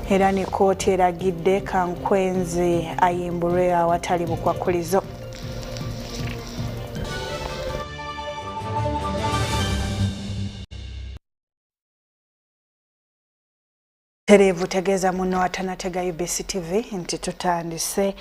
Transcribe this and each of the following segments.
Era ne kkooti eragidde Kankwenzi ayimbulwe awatali bukwakulizo. Terevu tegeeza muno atanatega UBC TV nti tutandise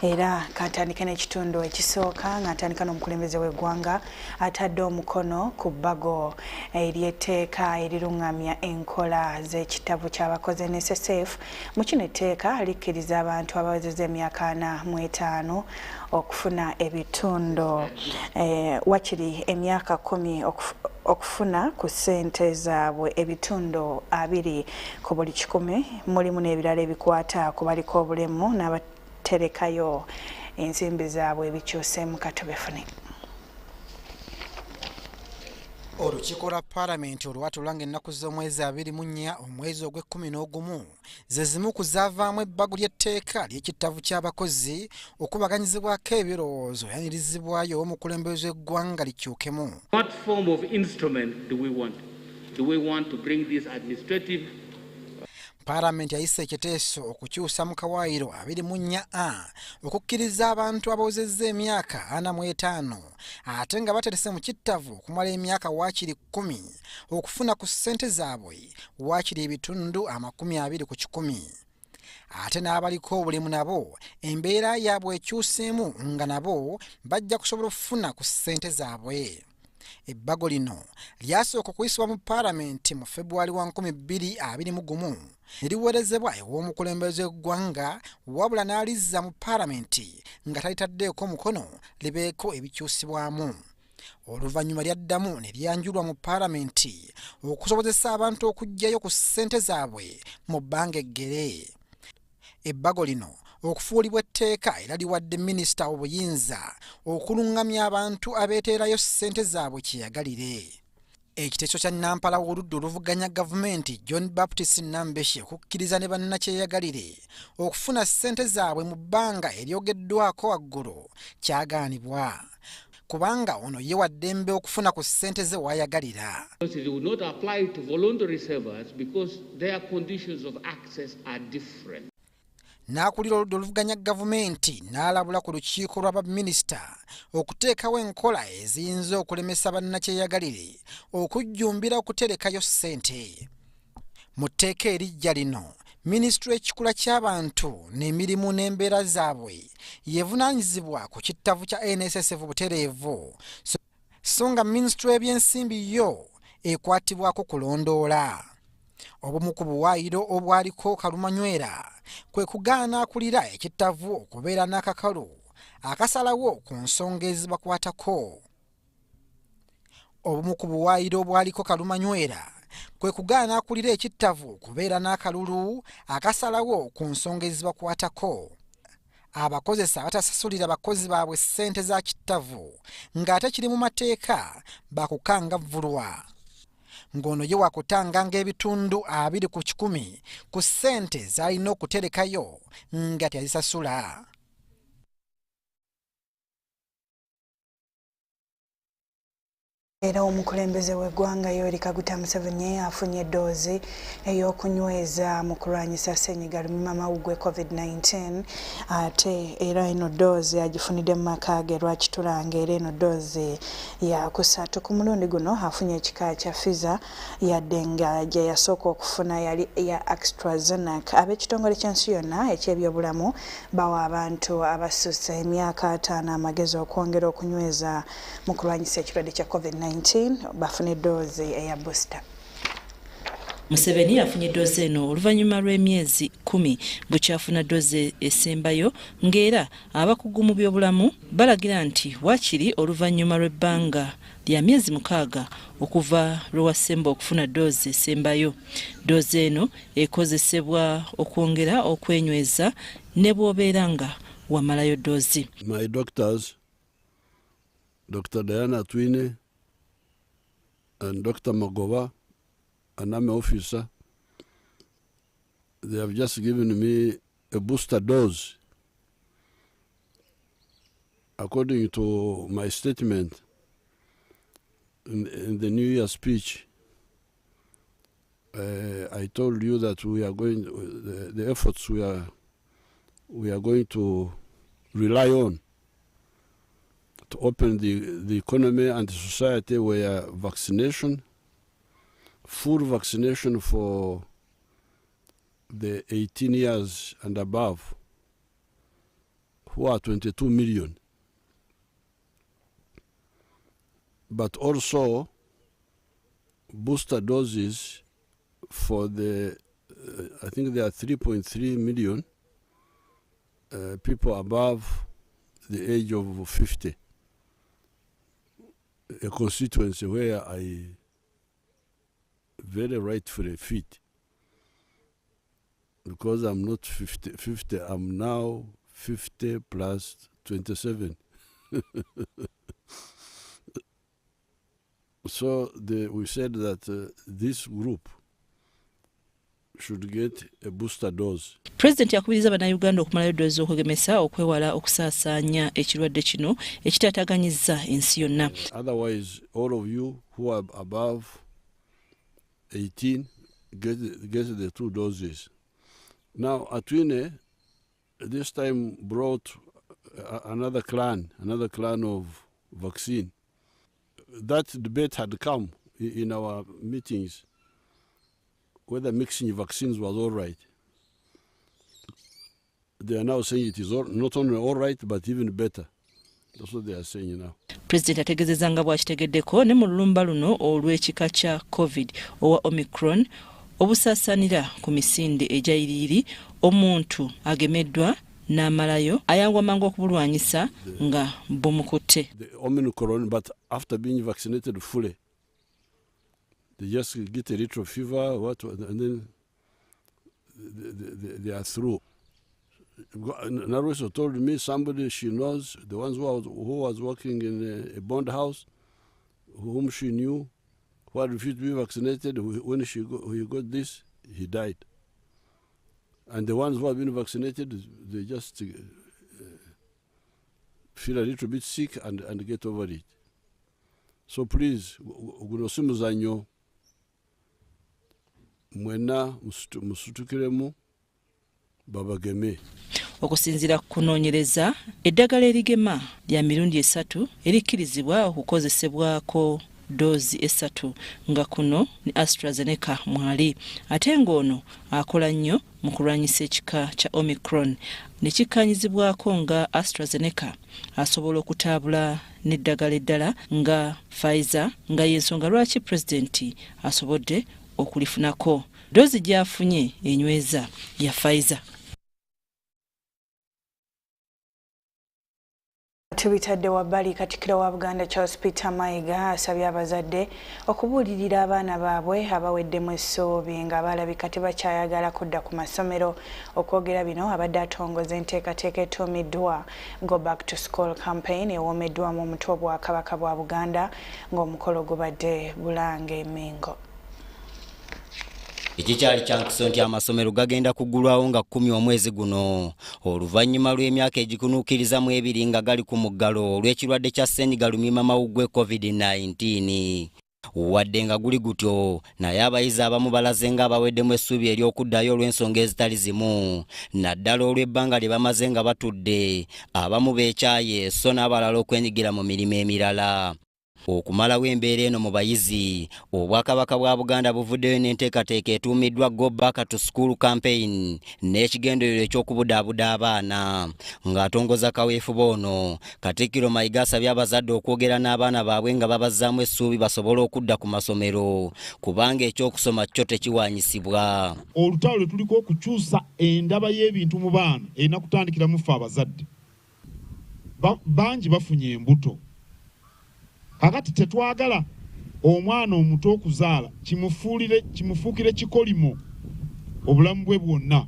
era katandike n'ekitundu ekisooka ng'atandika n'omukulembeze w'eggwanga atadde omukono ku bbago ery'etteeka erirungamya enkola z'ekitabo ky'abakozi NSSF. Mu kino etteeka likkiriza abantu abawezezza emyaka 45 okufuna ebitundu wakiri emyaka 10 okufuna ku ssente zaabwe ebitundu 2 ku buli 100, mulimu n'ebirala ebikwata ku baliko obulemu n'abaterekayo ensimbi zaabwe ebikyuse mu katobefune. Olukiiko lwa Paalamenti olwatulanga ennaku z'omwezi 24 omwezi ogw'E11 ze zimu ku zaavaamu ebbago ly'etteeka ly'ekitavu ky'abakozi okubaganyizibwako ebirowoozo yanirizibwayo omukulembeze w'eggwanga likyukemu. What form of instrument do we want? Do we want to bring this administrative? Paalamenti yayisa ekiteeso okukyusa mu kawaayiro 24A okukkiriza abantu abawezezza emyaka 45 ate nga baterese mu kittavu okumala emyaka waakiri 10 okufuna ku ssente zaabwe waakiri ebitundu 20 ku 100. Ate n'abaliko obulemu nabo embeera yaabwe ekyuseemu nga nabo bajja kusobola okufuna ku ssente zaabwe. Ebbago lino lyasooka okuyisibwa mu Paalamenti mu February 2021 ne liweerezebwa ew'omukulembeze w'eggwanga wabula n'alizza mu Paalamenti nga talitaddeeko mukono libeeko ebikyusibwamu. Oluvannyuma lyaddamu ne lyanjulwa mu Paalamenti okusobozesa abantu okuggyayo ku ssente zaabwe mu bbanga eggere. Ebbago lino okufuulibwa etteeka era liwadde minisita obuyinza okulungamya abantu abeeteerayo ssente zaabwe kyeyagalire. Ekiteeso kya Nampala w'oludda oluvuganya gavumenti John Baptist Nambeshe okukkiriza ne bannakyeyagalire okufuna ssente zaabwe mu bbanga eryogeddwako waggulu kyagaanibwa kubanga ono ye wa ddembe okufuna ku ssente ze w'ayagalira. It will not apply to voluntary savers because their conditions of access are different. N'akulira oludda oluvuganya gavumenti n'alabula ku lukiiko lwa baminisita okuteekawo enkola eziyinza okulemesa bannakyeyagalire okujjumbira okuterekayo ssente. Mu tteeka erijja lino, minisitule ekikula ky'abantu n'emirimu n'embeera zaabwe yeevunaanyizibwa ku kittavu kya NSSF butereevu so nga minisitule y'ebyensimbi yo ekwatibwako kulondoola. Obumu ku buwaayiro obwaliko kalumanywera kwe kugaana akulira ekittavu okubeera n'akakalu akasalawo ku nsonga ezibakwatako. Obumu ku buwaayiro obwaliko kalumanywera kwe kugaana akulira ekittavu okubeera n'akalulu akasalawo ku nsonga ezibakwatako. Abakozesa abatasasulira bakozi baabwe ssente za kittavu ng'ate kiri mu mateeka bakukangavvulwa. Ng'ono ye wakutanganga ebitundu 2 ku 100 ku ssente z'alina okuterekayo nga teyazisasula. Era omukulembeze w'eggwanga Yoweri Kaguta Museveni afunye eddoozi ey'okunyweza mu kulwanyisa ssennyiga lumiimamawuggwe COVID-19 ate era eno ddoozi agifunidde mu maka ge lwakitulanga era eno ddoozi ya 3 ku mulundi guno afunye ekika kya Pfizer yadde nga gye yasooka okufuna yali ya AstraZeneca. Ab'ekitongole ky'ensi yonna eky'ebyobulamu bawa abantu abasusse emyaka 5 amagezi okwongera okunyweza mu kulwanyisa ekirwadde kya COVID-19 bafuna eddoozi eya booster. Museveni afunye eddoozi eno oluvannyuma lw'emyezi 10 bukyafuna ddoozi esembayo ng'era abakugu mu byobulamu balagira nti waakiri oluvannyuma lw'ebbanga lya myezi 6 okuva lwe wasemba okufuna ddoozi esembayo. Ddoozi eno ekozesebwa okwongera okwenyweza ne bw'obeera nga wamalayo ddoozi. My doctors, Dr. Diana Twine and Dr. Magoba, an army officer, they have just given me a booster dose. According to my statement in the New Year speech, I told you that we are going, the efforts we are going to rely on to open the economy and the society were vaccination, full vaccination for the 18 years and above, who are 22 million. But also booster doses for the, I think there are 3.3 million people above the age of 50. A constituency where I very rightfully fit. Because I'm not 50, I'm now 50 plus 27. So we said that this group should get a booster dose. President yakubiriza bannayuganda okumalayo doozi okwegemesa okwewala okusaasaanya ekirwadde kino ekitaataaganyizza ensi yonna. Otherwise, all of you who are above 18 get the 2 doses. Now, Atwine this time brought another clan of vaccine. That debate had come in our meetings, whether mixing vaccines was all right. They are now saying it is not only all right, but even better. That's what they are saying now. President ategezeza nga bw'akitegeddeko ne mu lulumba luno olw'ekika kya COVID owa Omicron obusaasaanira ku misinde egyayiriiri omuntu agemeddwa n'amalayo ayangwa mangu okubulwanyisa nga bumukutte. The Omicron, but after being vaccinated fully, they just get a little fever, and then they are through. Naruso told me somebody she knows, the ones who was working in a bond house, whom she knew, who had refused to be vaccinated, when he got this, he died. And the ones who have been vaccinated, they just feel a little bit sick and get over it. So please, gunosimuzanyo mwena musutukiremu babageme. Okusinziira ku kunoonyereza, eddagala erigema lya mirundi 3 erikkirizibwa okukozesebwako doozi 3 nga kuno ni AstraZeneca mwali. Ate ng'ono akola nnyo mu kulwanyisa ekika kya Omicron ne kikkaanyizibwako nga AstraZeneca asobola okutaabula n'eddagala eddala nga Pfizer, nga y'ensonga lwaki Pulezidenti asobodde okulifunako. Doozi gy'afunye enyweza ya Pfizer. Tubitadde wabbali Katikkiro wa Buganda Charles Peter Mayiga asabye abazadde okubuulirira abaana baabwe abaweddemu essuubi nga balabika tebakyayagala kudda ku masomero. Okwogera bino abadde atongoza enteekateeka etuumiddwa Go Back to School campaign ewoomeddwamu omutwe Obwakabaka bwa Buganda ng'omukolo gubadde Bulange Emengo. Ekikyali kyankiso nti amasomero gagenda kuggulwawo nga 10 omwezi guno oluvannyuma lw'emyaka egikunuukirizamu 2 nga gali ku muggalo olw'ekirwadde kya ssennyiga lumiimamawuggwe COVID-19. Wadde nga guli gutyo naye abayizi abamu balaze nga abaweddemu essuubi ery'okuddayo olw'ensonga ezitali zimu, naddala olw'ebbanga lye bamaze nga batudde, abamu beekyaye so n'abalala okwenyigira mu mirimu emirala. Okumalawo embeera eno mu bayizi, Obwakabaka bwa Buganda buvuddeyo n'enteekateeka etuumiddwa Go Back to School campaign n'ekigendererwa eky'okubudaabuda abaana. Ng'atongoza kaweefube ono, Katikkiro Mayiga asabye abazadde okwogera n'abaana baabwe nga babazzaamu essuubi basobole okudda ku masomero kubanga ekyokusoma kyo tekiwaanyisibwa. Olutalo lwe tuliko okukyusa endaba y'ebintu mu baana erina kutandikira mu ffe abazadde. Bangi bafunye embuto. Kakati tetwagala omwana omuto okuzaala kimufuukire kikolimo obulamu bwe bwonna.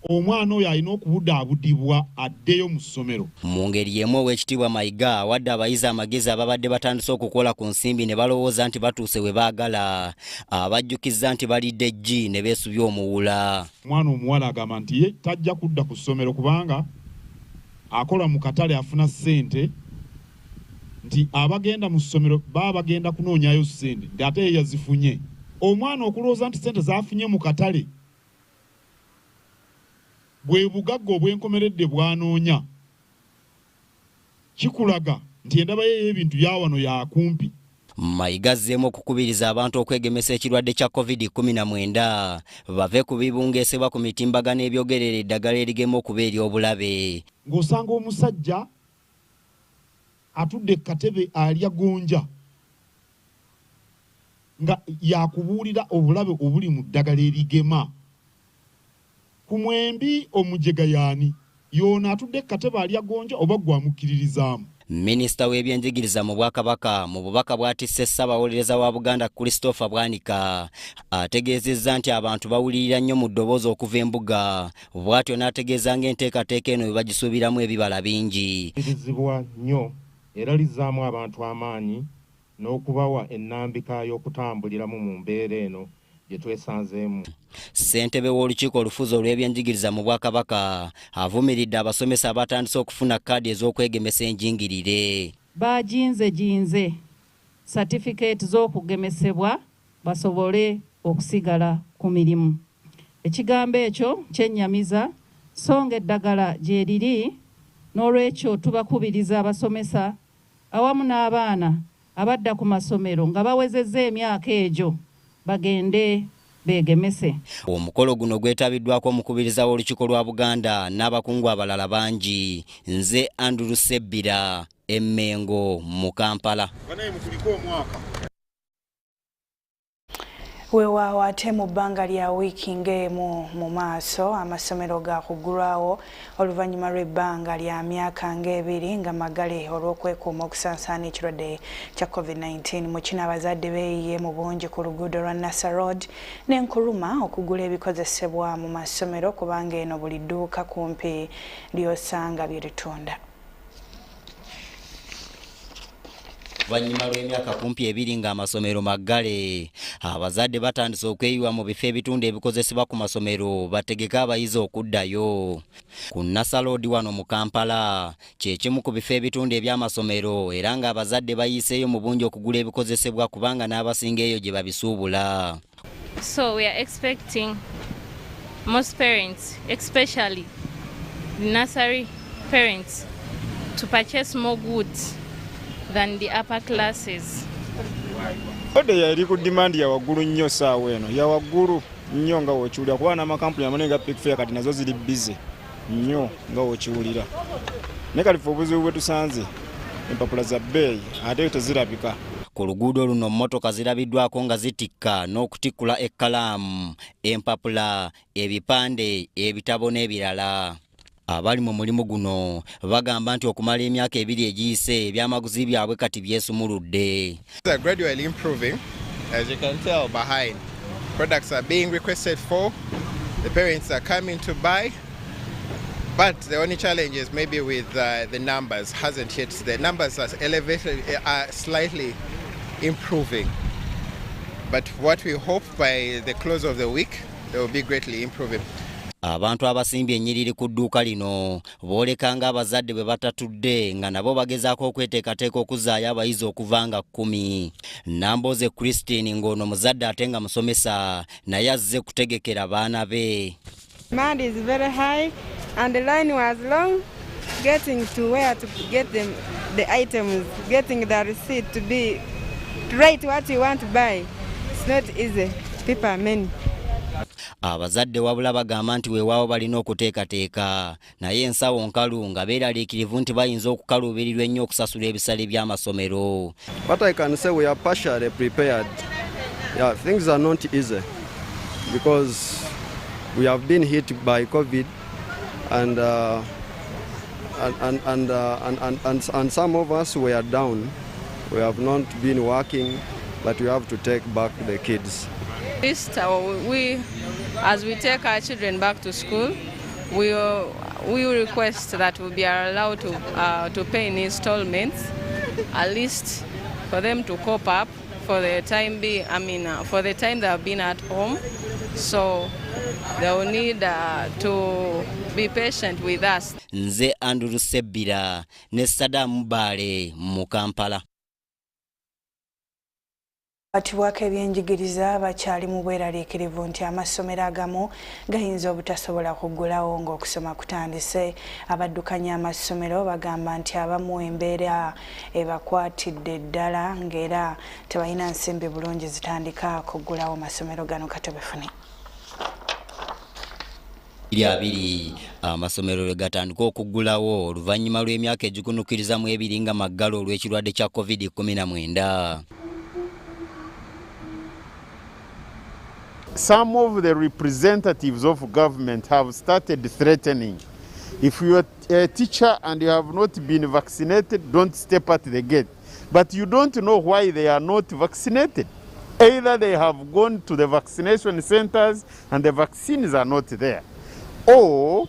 Omwana oyo alina okubudaabudibwa addeyo mu ssomero. Mu ngeri y'emu Oweekitiibwa Mayiga awadde abayizi amagezi ababadde batandise okukola ku nsimbi ne balowooza nti batuuse we baagala, abajjukizza nti balidde eggi ne beesubye omuwula. Omwana omuwala agamba nti ye tajja kudda ku ssomero kubanga akola mu katale afuna ssente, nti abagenda mu ssomero baba bagenda kunoonyayo ssente nti ate ye yazifunye omwana okulooza nti ssente zaafunye mu katale bwe bugagga obwenkomeredde bwanoonya kikulaga nti endaba ye y'ebintu ya wano ya kumpi. Mayiga azzeemu okukubiriza abantu okwegemesa ekirwadde kya COVID-19 bave ku bibungeesebwa ku mitimbagano ebyogerera eddagala erigema okuba ery'obulabe. Ng'osanga omusajja atudde ku katebe alya gonja nga yakubuulira obulabe obuli mu ddagala erigema. Ku mwembi omujega yaani yoona atudde ku katebe alya gonja oba gw'amukkiririzaamu. Minisita w'ebyenjigiriza mu Bwakabaka mu bubaka bw'atisse Ssaabawolereza wa Buganda Christopher Bwanika ategeezezza nti abantu bawulirira nnyo mu ddoboozi okuva embuga, bw'atyo n'ategeeza ng'enteekateeka eno bwe bagisuubiramu ebibala bingi. Lirizibwa nnyo era lizzaamu abantu amaanyi n'okubawa ennambika y'okutambuliramu mu mbeera eno gye twesanzeemu. Ssentebe w'olukiiko olufuzi olw'ebyenjigiriza mu Bwakabaka avumiridde abasomesa abatandise okufuna kkaadi ez'okwegemesa enjingirire. Baginze satifikeeti z'okugemesebwa basobole okusigala ku mirimu. Ekigambo ekyo kyennyamiza so nga eddagala gye liri, n'olwekyo tubakubiriza abasomesa awamu n'abaana abadda ku masomero nga bawezezza emyaka egyo bagende begemese. Omukolo guno gwetabiddwako omukubiriza w'olukiiko lwa Buganda n'abakungu abalala bangi. Nze Andrew Sebbira, Emmengo mu Kampala. Weewaawo ate mu bbanga lya wiiki ng'emu mu maaso amasomero gaakugulwawo oluvannyuma lw'ebbanga lya myaka ng'ebiri nga magale olw'okwekuuma okusaasaana ekirwadde kya COVID-19. Mu kino abazadde beeyiye mu bungi ku luguudo lwa Nasa Road n'enkuluma okugula ebikozesebwa mu masomero kubanga eno buli dduuka kumpi ly'osanga biritunda. Oluvannyuma lw'emyaka kumpi ebiri ng'amasomero maggale, abazadde batandise okweyiwa mu bifo ebitunda ebikozesebwa ku masomero bategeke abayizi okuddayo. Ku Nasa Road wano mu Kampala kye kimu ku bifo ebitunda eby'amasomero era ng'abazadde bayiseeyo mu bungi okugula ebikozesebwa kubanga n'abasinga eyo gye babisuubula. So we are expecting most parents, especially nursery parents, to purchase more goods than the upper classes. Ode yali ku demand ya waggulu nnyo saawa eno, ya waggulu nnyo nga wokiwulira kuba n'amakampuni amanene ga Pick Fair kati nazo ziri busy nnyo nga wokiwulira. Ne kalifa obuzibu bwe tusanze empapula za bbeeyi ate tezirabika. Ku luguudo luno mmotoka zirabiddwako nga zitikka n'okutikkula ekkalaamu, empapula, ebipande, ebitabo n'ebirala. Abali mu mulimu guno bagamba nti okumala emyaka ebiri egiyise ebyamaguzi byabwe kati byesumuludde. They're gradually improving, as you can tell behind. Products are being requested for, the parents are coming to buy, but the only challenge is maybe with the numbers hasn't yet. The numbers are elevated, are slightly improving, but what we hope by the close of the week they will be greatly improving. Abantu abasimbye ennyiriri ku dduuka lino booleka ng'abazadde bwe batatudde nga nabo bagezaako okweteekateeka okuzaayo abayizi okuva nga 10. Namboze Christine ng'ono muzadde ate nga musomesa naye azze kutegekera baana be. Demand is very high and the line was long. Getting to where to get the items, getting the receipt to write what you want to buy. It's not easy. People are many. Abazadde wabula bagamba nti weewaawo balina okuteekateeka naye ensawo nkalu nga beeraliikirivu nti bayinza okukaluubirirwa ennyo okusasula ebisale by'amasomero. What I can say, we are partially prepared. Yeah, things are not easy because we have been hit by COVID and some of us were down. We have not been working, but we have to take back the kids. As we take our children back to school, we request that we be allowed to pay in installments, at least for them to cope up for the time for the time they have been at home. So they will need to be patient with us. Nze Andrew Sebbira ne Sadamu Bale mu Kampala. Batibwako ebyenjigiriza bakyali mu bweraliikirivu nti amasomero agamu gayinza obutasobola kuggulawo ng'okusoma kutandise. Abaddukanya amasomero bagamba nti abamu embeera ebakwatidde ddala ng'era tebalina nsimbi bulungi zitandika kuggulawo masomero gano. Katobefune abiri amasomero lwe gatandika okuggulawo oluvannyuma lw'emyaka egikunukiriza mu ebiri nga maggalo olw'ekirwadde kya COVID-19. Some of the representatives of government have started threatening. If you are a teacher and you have not been vaccinated, don't step at the gate. But you don't know why they are not vaccinated. Either they have gone to the vaccination centers and the vaccines are not there, or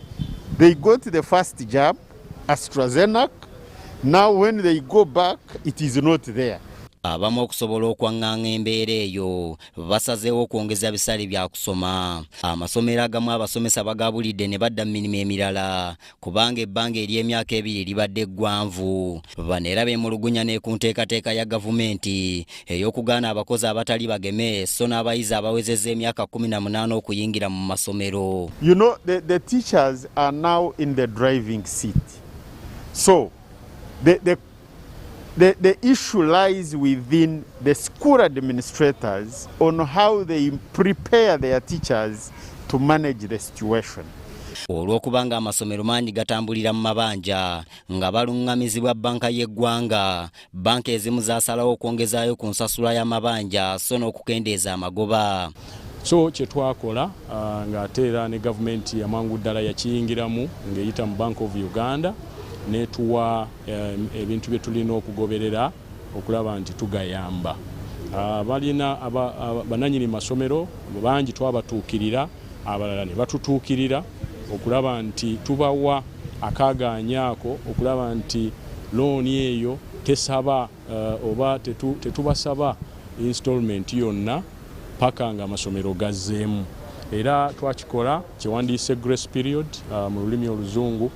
they got the first jab, AstraZeneca. Now when they go back, it is not there. Abamu okusobola okwaŋŋaŋŋa embeera eyo basazeewo okwongeza bisale bya kusoma. Amasomero agamu abasomesa bagabulidde ne badda mu mirimu emirala kubanga ebbanga ery'emyaka ebiri libadde eggwanvu. Bano era beemulugunya ne ku nteekateeka ya gavumenti ey'okugaana abakozi abatali bageme so n'abayizi abawezezza emyaka 18 okuyingira mu masomero. You know, the teachers are now in the driving seat. So the issue lies within the school administrators on how they prepare their teachers to manage the situation. Olw'okubanga amasomero mangi gatambulira mu mabanja nga baluŋŋamizibwa banka y'eggwanga, banka ezimu zaasalawo okwongezaayo ku nsasula y'amabanja so n'okukendeeza amagoba. So kye twakola ng'ate era ne gavumenti amangu ddala yakiyingiramu ng'eyita mu Bank of Uganda netuwa ebintu bye tulina okugoberera okulaba nti tugayamba. Balina bananyini masomero bangi twabatuukirira, abalala ne batutuukirira okulaba nti tubawa akagaanyaako okulaba nti looni eyo tesaba oba tetubasaba installment yonna paka nga amasomero gazzeemu. Era twakikola kyewandiise grace period mu lulimi oluzungu.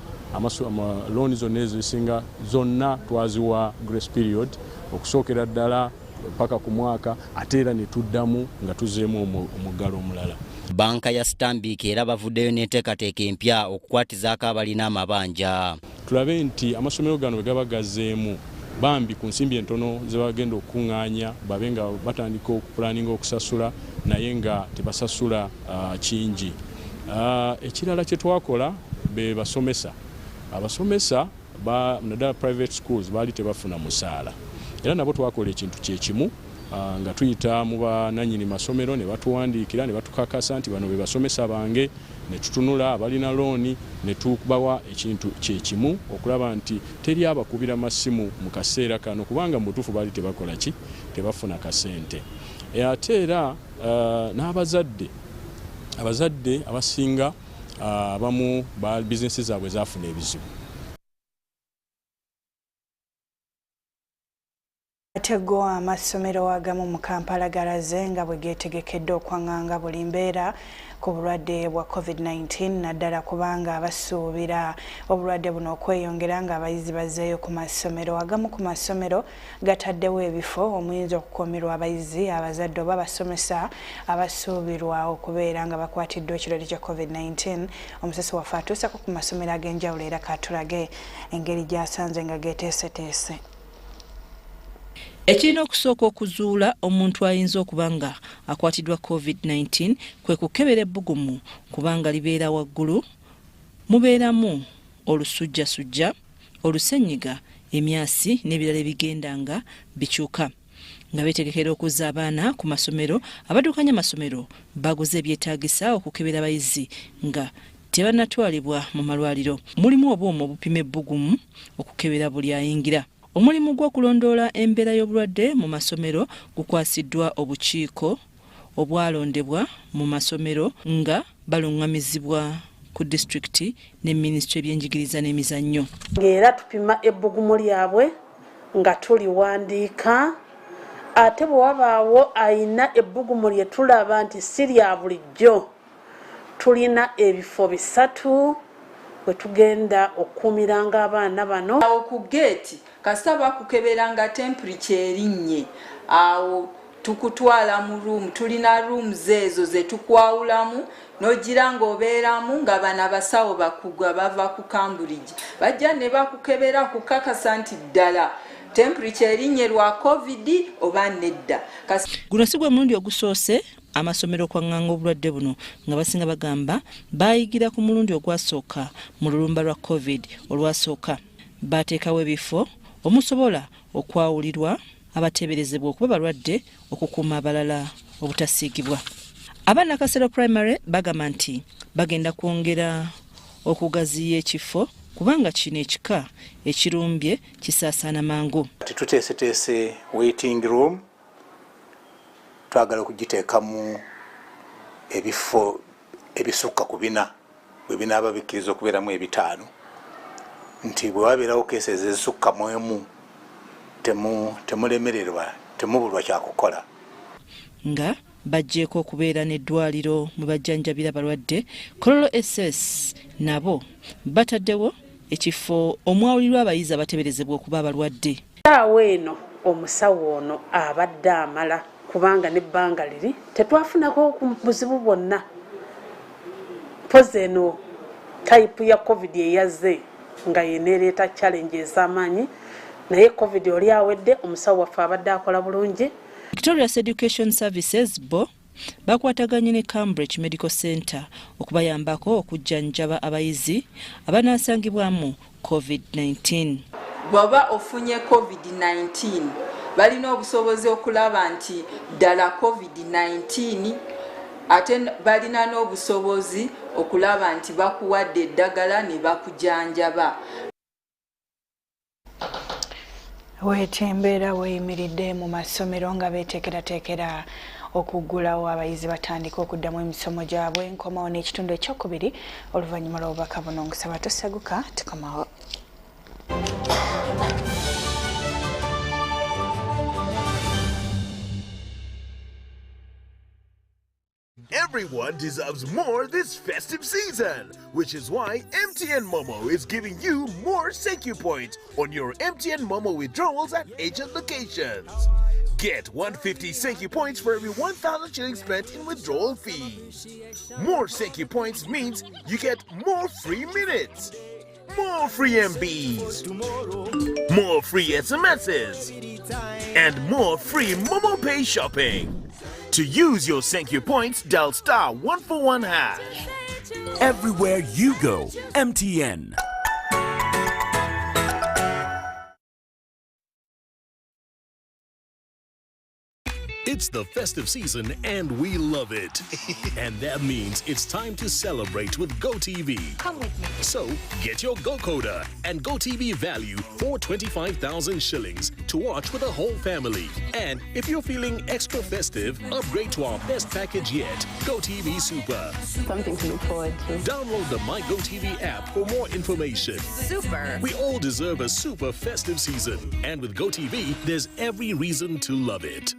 Looni zonna ezisinga zonna twaziwa grace period okusookera ddala paka ku mwaka ate era ne tuddamu nga tuzzeemu omuggalo omulala. Banka ya Stanbic era bavuddeyo n'enteekateeka empya okukwatizaako abalina amabanja. Tulabe nti amasomero gano bwe gaba gazzeemu bambi ku nsimbi entono ze bagenda okuŋŋaanya babe nga batandika okupulaninga okusasula naye nga tebasasula kingi. Ekirala kye twakola be basomesa. Abasomesa naddala private schools baali tebafuna musaala. Era nabo twakola ekintu kyekimu nga tuyita mu bananyini masomero ne batuwandiikira ne batukakasa nti bano be basomesa bange, ne tutunula abalina looni ne tubawa ekintu kyekimu okulaba nti teri abakubira masimu mu kaseera kano kubanga mu butuufu baali tebakola ki, tebafuna kasente. Ate era n'abazadde abasinga abamu ba bizinesi zaabwe zaafuna ebizibu. Atego amasomero agamu mu Kampala galaze nga bwe geetegekedde okwaŋŋanga buli mbeera ku bulwadde bwa COVID-19 naddala kubanga abasuubira obulwadde buno okweyongera nga abayizi bazzeeyo ku masomero. Agamu ku masomero gataddewo ebifo omuyinza okukuumirwa abayizi, abazadde oba abasomesa abasuubirwa okubeera nga bakwatiddwa ekirwadde kya COVID-19. Omusasi waffe atuusako ku masomero ag'enjawulo era katulage engeri gy'asanze nga geeteeseteese. Ekirina okusooka okuzuula omuntu ayinza okuba nga akwatiddwa COVID-19 kwe kukebera ebbugumu kubanga libeera waggulu, mubeeramu olusujjasujja, olusenyiga, emyasi n'ebirala ebigenda nga bikyuka. Nga beetegekera okuzza abaana ku masomero, abaddukanya amasomero baguze ebyetaagisa okukebera abayizi nga tebannatwalibwa mu malwaliro. Mulimu obwoma obupima ebbugumu okukebera buli ayingira. Omulimu gw'okulondoola embeera y'obulwadde mu masomero gukwasiddwa obukiiko obwalondebwa mu masomero nga baluŋŋamizibwa ku disitulikiti ne minisitule y'ebyenjigiriza n'emizannyo. Ng'era tupima ebbugumu lyabwe nga tuliwandiika, ate bwe wabaawo ayina ebbugumu lye tulaba nti si lya bulijjo, tulina ebifo 3 we tugenda okukuumiranga abaana bano. Awo ku geeti kasita bakukeberanga temperature erinnye, awo tukutwala mu room, tulina rooms ezo ze tukwawulamu nogira ng'obeeramu nga bana basawo bakugwa bava ku Cambridge bajja ne bakukebera kukakasa nti ddala temperature erinye lwa COVID oba nedda. Guno si gwe mulundi ogusoose amasomero kwaŋŋanga obulwadde buno nga basinga bagamba baayigira ku mulundi ogwasooka mu lulumba lwa COVID olwasooka baateekawo ebifo omusobola okwawulirwa abateeberezebwa okuba balwadde okukuuma abalala obutasiigibwa. Abaana Kasero Primary bagamba nti bagenda kwongera okugaziya ekifo kubanga kino ekika ekirumbye kisaasaana mangu. Tuteeseteese waiting room twagala okugiteekamu ebifo ebisukka ku 4 bwe binaaba bikkiriza okubeeramu 5 nti bwe wabeerawo cases ezisukka mu emu temulemererwa temubulwa kyakukola. Nga bajjeeko okubeera n'eddwaliro mwe bajjanjabira balwadde Kololo SS nabo bataddewo ekifo omwawulirwa abayizi abateeberezebwa okuba abalwadde. Awo eno omusawo ono abadde amala kubanga n'ebbanga liri tetwafunako buzibu bwonna. Mpozi eno type ya COVID eyazze nga yeneereeta challenge ez'amaanyi naye COVID oli awedde omusawo waffe abadde akola bulungi. Victoria Education Services bo bakwataganye ne Cambridge Medical Center okubayambako okujjanjaba abayizi abanaasangibwamu COVID-19. Bw'oba ofunye COVID-19 balina obusobozi okulaba nti ddala COVID-19 ate balina n'obusobozi okulaba nti bakuwadde eddagala ne bakujjanjaba. Weetembeera weeyimiridde mu masomero nga beeteekerateekera okuggulawo abayizi batandika okuddamu emisomo gyabwe. Nkomawo n'ekitundu ekyokubiri oluvannyuma lw'obubaka buno ngusaba toseguka tukomawo. Everyone deserves more this festive season, which is why MTN Momo is giving you more Senku points on your MTN Momo withdrawals at agent locations. Get 150 Senku points for every 1,000 shillings spent in withdrawal fees. More Senku points means you get more free minutes, more free MBs, more free SMSs, and more free Momo Pay shopping. To use your Senku points, dial *141#. Everywhere you go, MTN. It's the festive season and we love it. And that means it's time to celebrate with GoTV. Come with me. So get your GoCoder and GoTV value for 25,000 shillings to watch with the whole family. And if you're feeling extra festive, upgrade to our best package yet, GoTV Super. Something to look forward to. Download the My GoTV app for more information. Super. We all deserve a super festive season. And with GoTV, there's every reason to love it.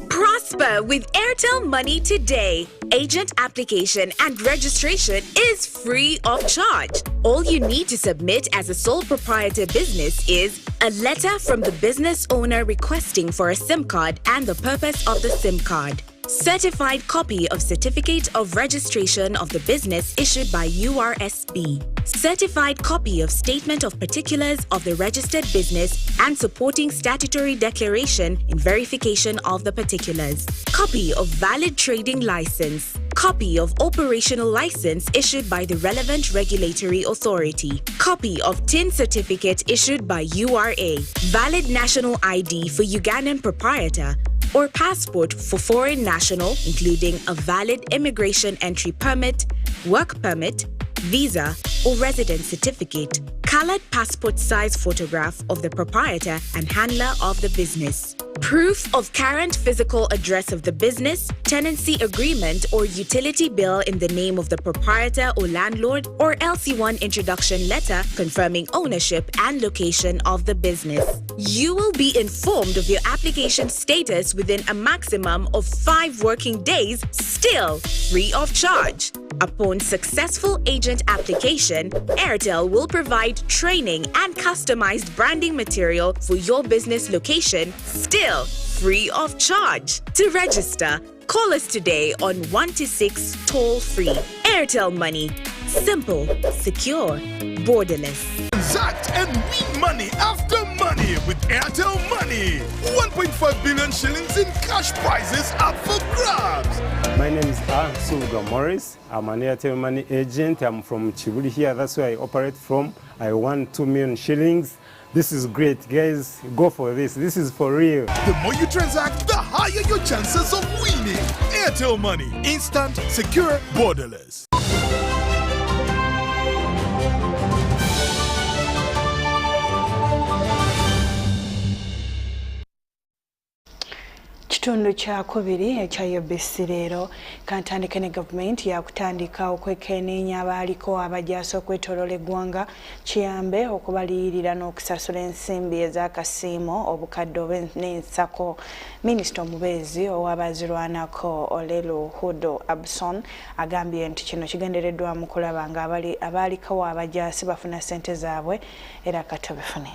Prosper with Airtel Money today. Agent application and registration is free of charge. All you need to submit as a sole proprietor business is a letter from the business owner requesting for a SIM card and the purpose of the SIM card. Certified copy of Certificate of Registration of the Business issued by URSB. Certified copy of Statement of Particulars of the registered business and supporting statutory declaration in verification of the particulars. Copy of valid trading license. Copy of operational license issued by the relevant regulatory authority. Copy of TIN certificate issued by URA. Valid national ID for Ugandan proprietor or passport for foreign national, including a valid immigration entry permit, work permit, visa, or residence certificate. Colored passport size photograph of the proprietor and handler of the business. Proof of current physical address of the business, tenancy agreement or utility bill in the name of the proprietor or landlord, or LC1 introduction letter confirming ownership and location of the business. You will be informed of your application status within a maximum of 5 working days, still free of charge. Upon successful agent application, Airtel will provide training and customized branding material for your business location, still still free of charge. To register, call us today on 126 toll-free. Airtel Money. Simple, secure, borderless. Transact and win money after money with Airtel Money. 1.5 billion shillings in cash prizes up for grabs. My name is Suga Morris. I'm an Airtel Money agent. I'm from Chibuli here. That's where I operate from. I won 2 million shillings. This is great, guys. Go for this. This is for real. The more you transact, the higher your chances of winning. Airtel Money. Instant, secure, borderless. Kitundu kya kubiri ekya UBC LEERO kantandike ne gavumenti yakutandika okwekenneenya abaaliko abajaasi okwetoloola eggwanga kiyambe okubaliyirira n'okusasula ensimbi ez'akasiimo obukadde n'ensako. Minisita omubeezi ow'abazirwanako Olelu Hudo Abson agambye nti kino kigendereddwamu kulaba nga abaaliko abajaasi bafuna ssente zaabwe era katobefune.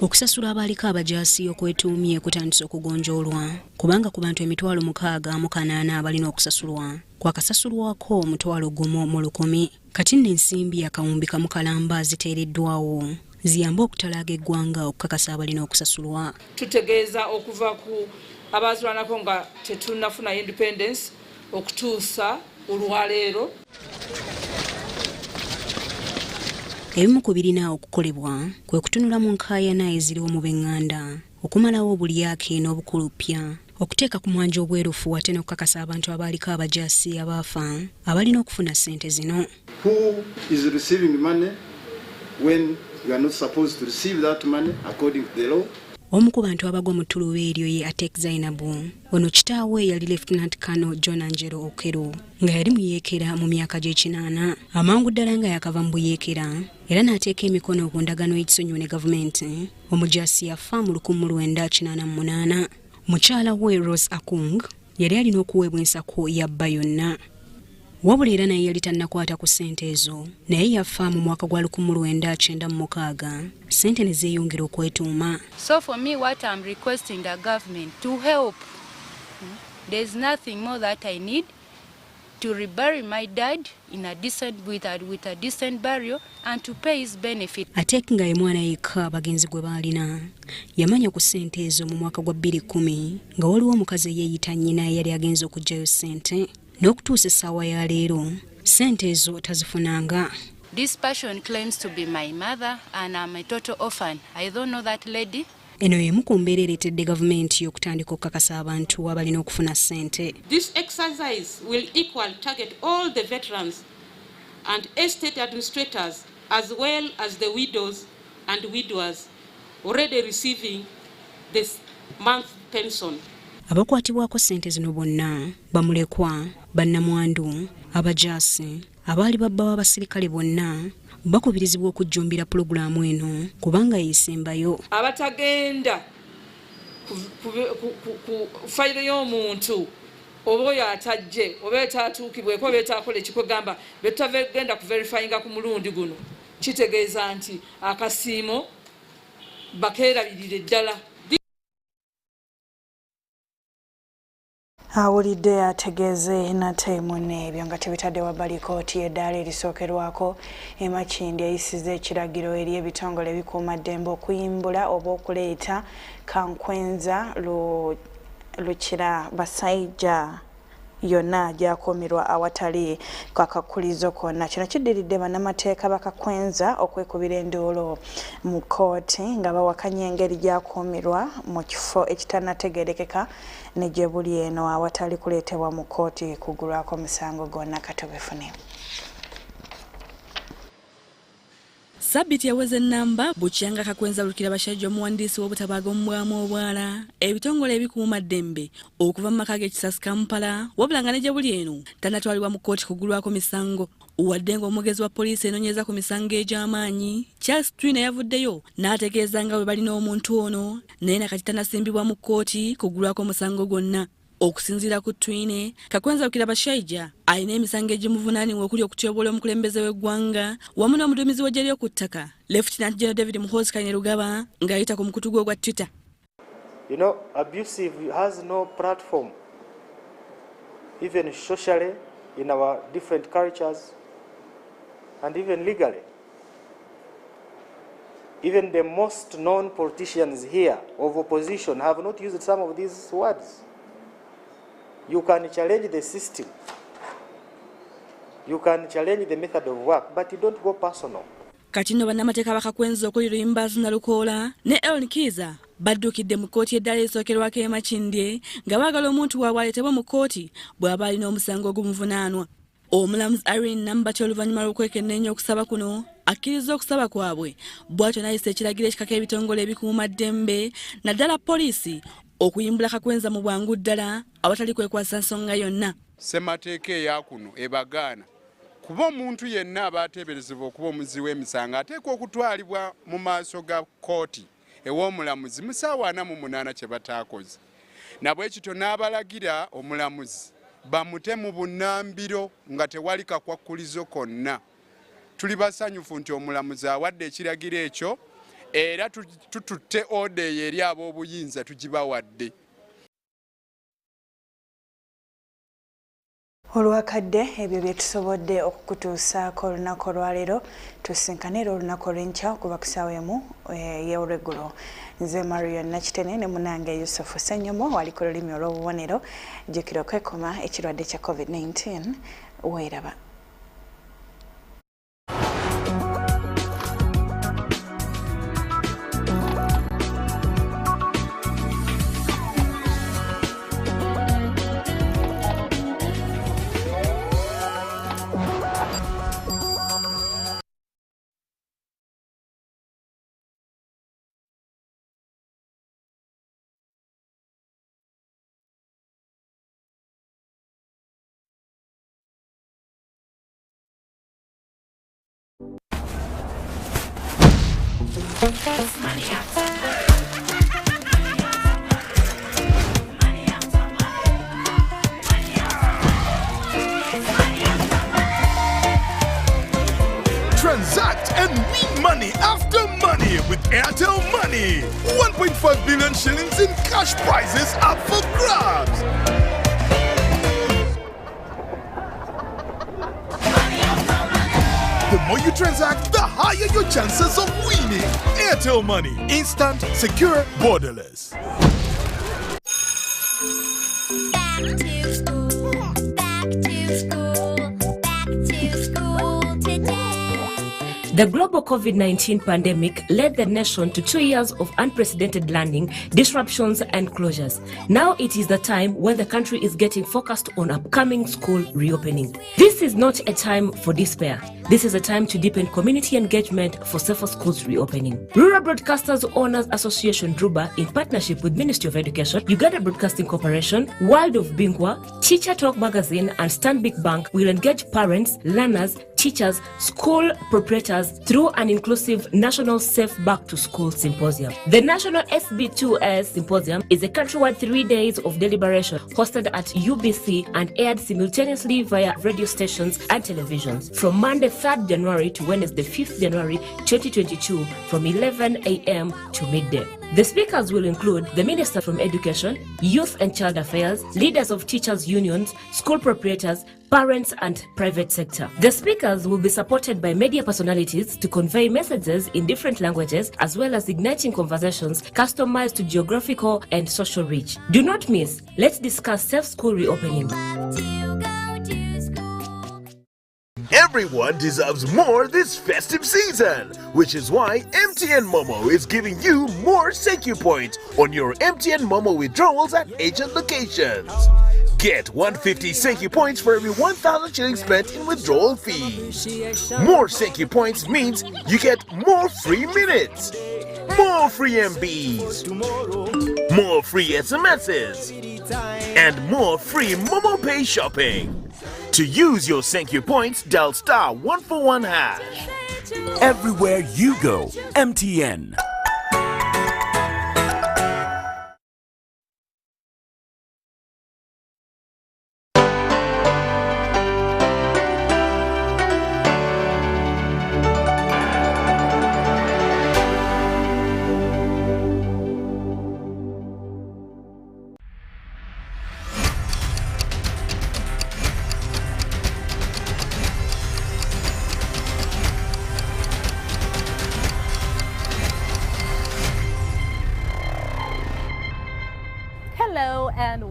Okusasula abaaliko abajaasi okwetuumye kutandise okugonjoolwa kubanga ku bantu 648 abalina okusasulwa kwakasasulwako 1,000 mu 1,000. Kati n'ensimbi akawumbi kamu kalamba ziteereddwawo ziyambe okutalaaga eggwanga okukakasa abalina okusasulwa. Tutegeeza okuva ku abazirwanako nga tetunnafuna independence okutuusa olwaleero. Ebimu ku birina okukolebwa kwe kutunula mu nkaayana eziriwo mu b'eŋŋanda, okumalawo obulyake n'obukulupya, okuteeka ku mwanja obwerufu ate n'okukakasa abantu abaaliko abajaasi abaafa abalina okufuna ssente zino. Who is receiving money when you are not supposed to receive that money according to the law? Omu ku bantu abagwa mu ttuluba eryo ye Atek Zainabu. Ono kitaawe yali Lieutenant Colonel John Angelo Okero nga yali muyeekera mu myaka gy'ekinaana. Amangu ddala nga yakava mu buyeekera era n'ateeka emikono ku ndagaano y'ekisonyiwo ne gavumenti. Omujaasi yafa mu 1988. Mukyala we Rose Akung yali alina okuweebwa ensako yabba yonna. Wabula era naye yali tannakwata ku ssente ezo naye yafa mu mwaka gwa 1996. Ssente ne zeeyongera okwetuuma. So for me what I'm requesting the government to help. There's nothing more that I need to rebury my dad in a decent with a decent burial and to pay his benefit. Atek nga ye mwana yekka abagenzi gwe baalina yamanya ku ssente ezo mu mwaka gwa 2010 nga waliwo omukazi eyeeyita nnyina yali agenza okuggyayo ssente. N'okutuusa essaawa ya leero ssente ezo tazifunanga. This person claims to be my mother and I'm a total orphan. I don't know that lady. Eno y'emu ku mbeera ereetedde gavumenti okutandika okukakasa abantu abalina okufuna ssente. This exercise will equal target all the veterans and estate administrators as well as the widows and widowers already receiving this month pension. Abakwatibwako ssente zino bonna bamulekwa, bannamwandu, abajaasi, abaali babba w'abasirikale bonna bakubirizibwa okujjumbira pulogulaamu eno kubanga yeesembayo. Abatagenda ku fayiro y'omuntu oba oyo atajje oba etaatuukibweko oba etaakola ekikwegamba betutagenda kuverifyinga ku mulundi guno kitegeeza nti akasiimo bakeerabirire ddala. Awulidde ategeeze nate n'ebyo nga tebitadde wabbali kkooti y'eddaala erisookerwako Makindye eyisiza ekiragiro eri ebitongole ebikuuma ddembe okuyimbula oba okuleeta kankwenza lukira basajja yonna gyakuumirwa awatali kakakulizo konna. Kino kiddiridde bannamateeka bakakwenza okwekubira enduulu mu kkooti nga bawakanya engeri gyakuumirwa mu kifo ekitannategeerekeka ne gye buli eno awatali kuleetebwa mu kkooti kugulwako omusango gwonna katobefune. Sabiti yaweze nnamba Bukyanga Kakwenza lukira basajja omuwandiisi w'obutabaaga omubwamu obwala ebitongole ebikuuma ddembe okuva mu maka g'ekisasi Kampala wabula nga ne gye buli eno tannatwalibwa mu kkooti kugulwako misango wadde ng'omwogezi wa poliisi enoonyeza ku misango egy'amaanyi Charles Twine yavuddeyo n'ategeeza nga bwe balina omuntu ono naye nakati tannasimbibwa mu kkooti kugulwako omusango gwonna. okusinziira ku twine Kakwenza Lukira Bashaija alina emisango egimuvunaanibwa okuli okutyoboola omukulembeze w'eggwanga wamu n'omuduumizi w'eggye ly'oku ttaka Lieutenant General David Muhoozi Kainerugaba ng'ayita ku mukutu gwe ogwa Twitter. You know, abusive has no platform, even socially, in our different cultures, and even legally. Even the most known politicians here of opposition have not used some of these words. You can challenge the system, you can challenge the method of work, but you don't go personal. Kati nno bannamateeka bakakwenza okuli Luyimbazi na Lukoola ne Ellen Kiza baddukidde mu kkooti eddala esookerwako e Makindye nga baagala omuntu waabwe aleetebwe mu kkooti bw'aba alina omusango ogumuvunaanwa. Omulamuzi Irene Nambati oluvannyuma lw'okwekenneenya okusaba kuno akkiriza okusaba kwabwe bw'atyo n'ayisa ekiragiro ekikaka ebitongole ebikuuma ddembe naddala poliisi okuyimbula Kakwenza mu bwangu ddala awatali kwekwasa nsonga yonna. Ssemateeka eyakuno ebagaana kuba omuntu yenna aba ateeberezebwa okuba omuzi w'emisango ateekwa okutwalibwa mu maaso ga kkooti ew'omulamuzi mu ssaawa 48 kye bataakoze. Nabwekityo n'abalagira omulamuzi bamute mu bunnambiro nga tewali kakwakkulizo konna. Tuli basanyufu nti omulamuzi awadde ekiragiro ekyo era tututte odeeyo eri ab'obuyinza tugibawadde. Olwakadde ebyo bye tusobodde okukutuusaako olunaku olwaleero tusinkanira olunaku olw'enkya okuva ku ssaawa emu ey'olweggulo. Nze Marion Nakitene ne munange Yusufu Ssenyomo wali ku lulimi olw'obubonero jjukira okwekoma ekirwadde kya COVID-19 weeraba. Transact and win money after money with Airtel Money. 1.5 billion shillings in cash prizes up for grabs. The more you transact, the higher your chances of winning. Airtel Money. Instant, secure, borderless. Back to school, back to school, back to school today. The global COVID-19 pandemic led the nation to 2 years of unprecedented learning, disruptions and closures. Now it is the time when the country is getting focused on upcoming school reopening. This is not a time for despair. This is a time to deepen community engagement for safer schools reopening. Rural Broadcasters Owners Association (RUBA), in partnership with Ministry of Education, Uganda Broadcasting Corporation, World of Bingwa, Teacher Talk Magazine and Stanbic Bank will engage parents, learners, teachers, school proprietors through an inclusive National Safe Back to School Symposium. The National SB2S Symposium is a countrywide 3 days of deliberation hosted at UBC and aired simultaneously via radio stations and televisions from Monday 3rd January to Wednesday 5th January 2022 from 11 a.m. to midday. The speakers will include the Minister from Education, Youth and Child Affairs, leaders of teachers' unions, school proprietors, parents and private sector. The speakers will be supported by media personalities to convey messages in different languages as well as igniting conversations customized to geographical and social reach. Do not miss. Let's discuss safe school reopening. Everyone deserves more this festive season, which is why MTN Momo is giving you more thank you points on your MTN Momo withdrawals at agent locations. Get 150 thank you points for every 1,000 shillings spent in withdrawal fees. More thank you points means you get more free minutes, more free MBs, more free SMSs, and more free Momo Pay shopping. To use your thank you points, dial *141#. Everywhere you go, MTN.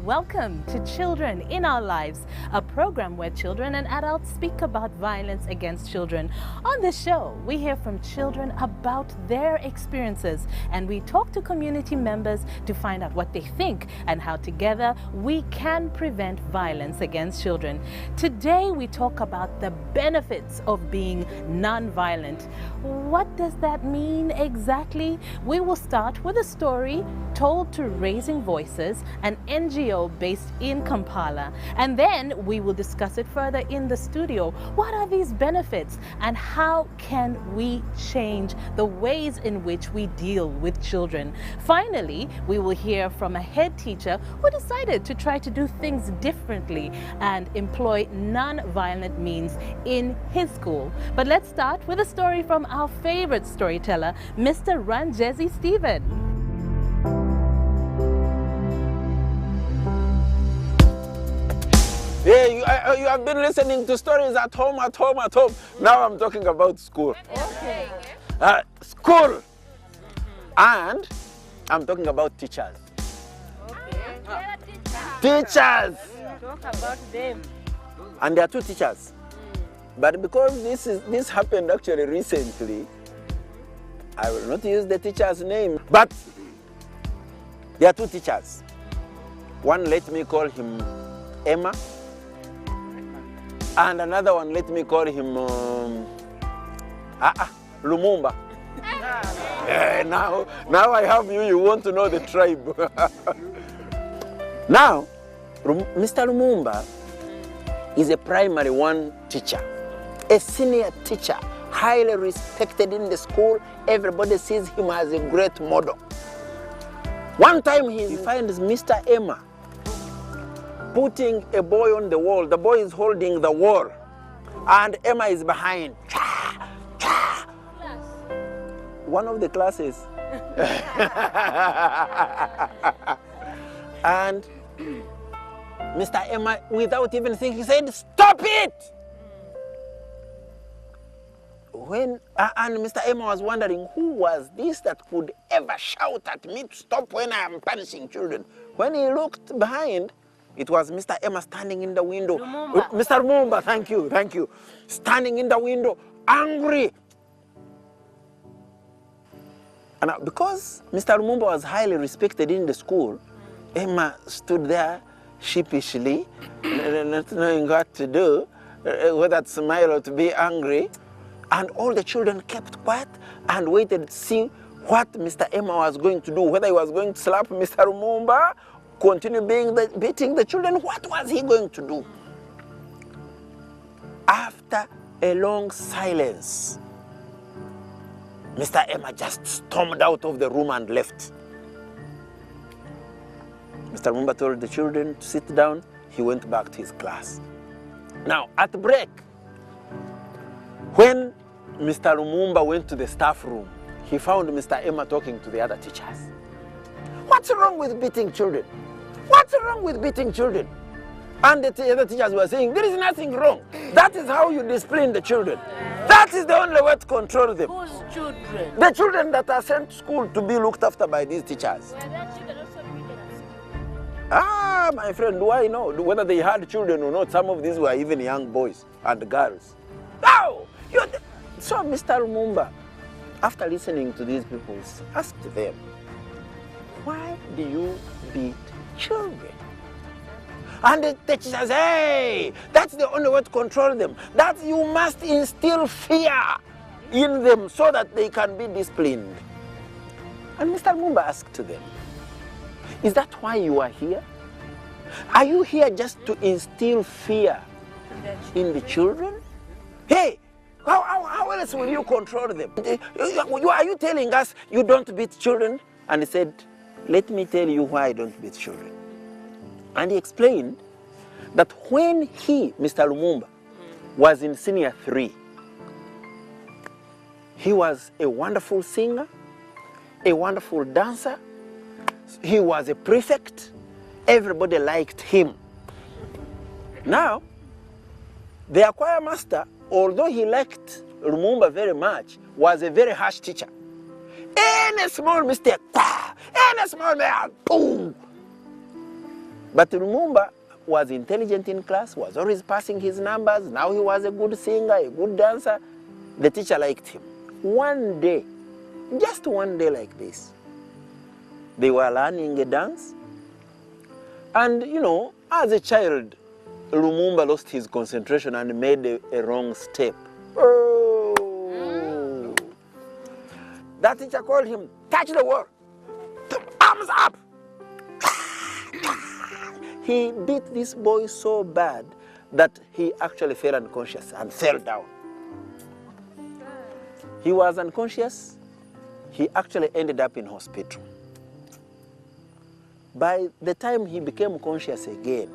welcome to Children in Our Lives, a program where children and adults speak about violence against children. On this show, we hear from children about their experiences, and we talk to community members to find out what they think and how together we can prevent violence against children. Today, we talk about the benefits of being non-violent. What does that mean exactly? We will start with a story told to Raising Voices, an NGO based in Kampala. And then we will discuss it further in the studio. What are these benefits and how can we change the ways in which we deal with children? Finally, we will hear from a head teacher who decided to try to do things differently and employ non-violent means in his school. But let's start with a story from our favorite storyteller, Mr. Ranjezi Stephen. Yeah, you have been listening to stories at home. Now I'm talking about school. Okay. School. And I'm talking about teachers. Teachers. Talk about them. And there are two teachers. But because this happened actually recently, I will not use the teacher's name. But there are two teachers. One, let me call him Emma. And another one, let me call him Lumumba. Now I have you, you want to know the tribe. Now, Mr. Lumumba is a primary one teacher, a senior teacher, highly respected in the school. Everybody sees him as a great model. One time he finds Mr. Emma putting a boy on the wall. The boy is holding the wall and Emma is behind. One of the classes. And Mr. Emma, without even thinking, said, "Stop it!" And Mr. Emma was wondering, who was this that could ever shout at me to stop when I am punishing children? When he looked behind, it was Mr. Emma standing in the window. Lumumba. Mr. Lumumba, thank you. Standing in the window, angry. And because Mr. Lumumba was highly respected in the school, Emma stood there sheepishly, not knowing what to do, whether to smile or to be angry. And all the children kept quiet and waited to see what Mr. Emma was going to do, whether he was going to slap Mr. Lumumba, continue beating the children. What was he going to do? After a long silence, Mr. Emma just stormed out of the room and left. Mr. Lumumba told the children to sit down. He went back to his class. Now, at break, when Mr. Lumumba went to the staff room, he found Mr. Emma talking to the other teachers. What's wrong with beating children? What's wrong with beating children? And the other teachers were saying, there is nothing wrong. That is how you discipline the children. That is the only way to control them. Whose children? The children that are sent to school to be looked after by these teachers. Were their children also beaten at school? Ah, my friend, do I know whether they had children or not? Some of these were even young boys and girls. No! So Mr. Lumumba, after listening to these people, asked them, why do you beat children? And the teacher says, hey, that's the only way to control them. That you must instill fear in them so that they can be disciplined. And Mr. Lumumba asked them, is that why you are here? Are you here just to instill fear in the children? Hey, how else will you control them? Are you telling us you don't beat children? And he said, let me tell you why I don't beat children. And he explained that when he, Mr. Lumumba, was in senior 3, he was a wonderful singer, a wonderful dancer. He was a prefect. Everybody liked him. Now, the choir master, although he liked Lumumba very much, was a very harsh teacher. Any small mistake, any small mistake, boom. But Lumumba was intelligent in class, was always passing his numbers. Now he was a good singer, a good dancer. The teacher liked him. One day, just one day like this, they were learning a dance. And, you know, as a child, Lumumba lost his concentration and made a wrong step. Oh! That teacher called him, touch the wall, arms up. He beat this boy so bad that he actually fell unconscious and fell down. He was unconscious. He actually ended up in hospital. By the time he became conscious again,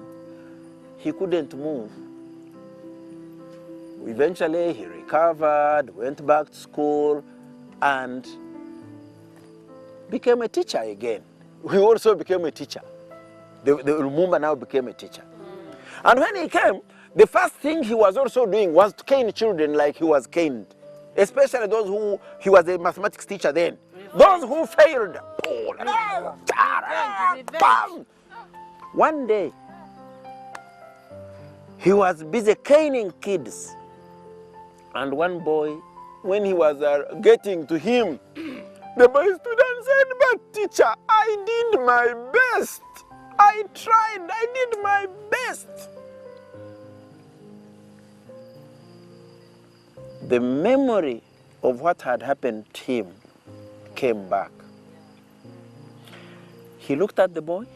he couldn't move. Eventually, he recovered, went back to school, and became a teacher again. He also became a teacher. The Lumumba now became a teacher. And when he came, the first thing he was also doing was to cane children like he was caned, especially those who, he was a mathematics teacher then. Those who failed. One day, he was busy caning kids. And one boy, when he was getting to him, the boy stood and said, "But teacher, I did my best. I tried, I did my best." The memory of what had happened to him came back. He looked at the boy.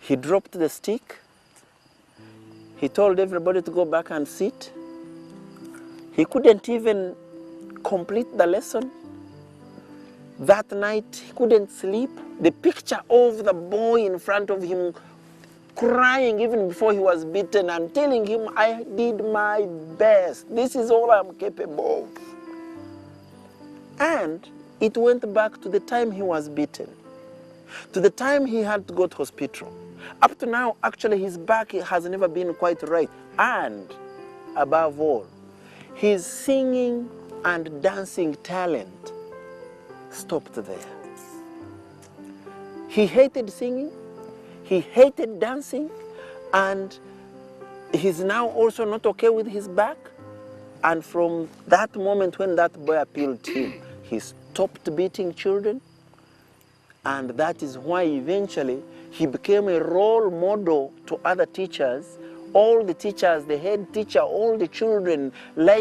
He dropped the stick. He told everybody to go back and sit. He couldn't even complete the lesson. That night, he couldn't sleep. The picture of the boy in front of him crying even before he was beaten and telling him, "I did my best. This is all I'm capable of." And it went back to the time he was beaten, to the time he had to go to hospital. Up to now, actually, his back has never been quite right. And above all, his singing and dancing talent stopped there. He hated singing, he hated dancing, and he's now also not okay with his back. And from that moment when that boy appealed to him, he stopped beating children. And that is why eventually he became a role model to other teachers. All the teachers, the head teacher, all the children, like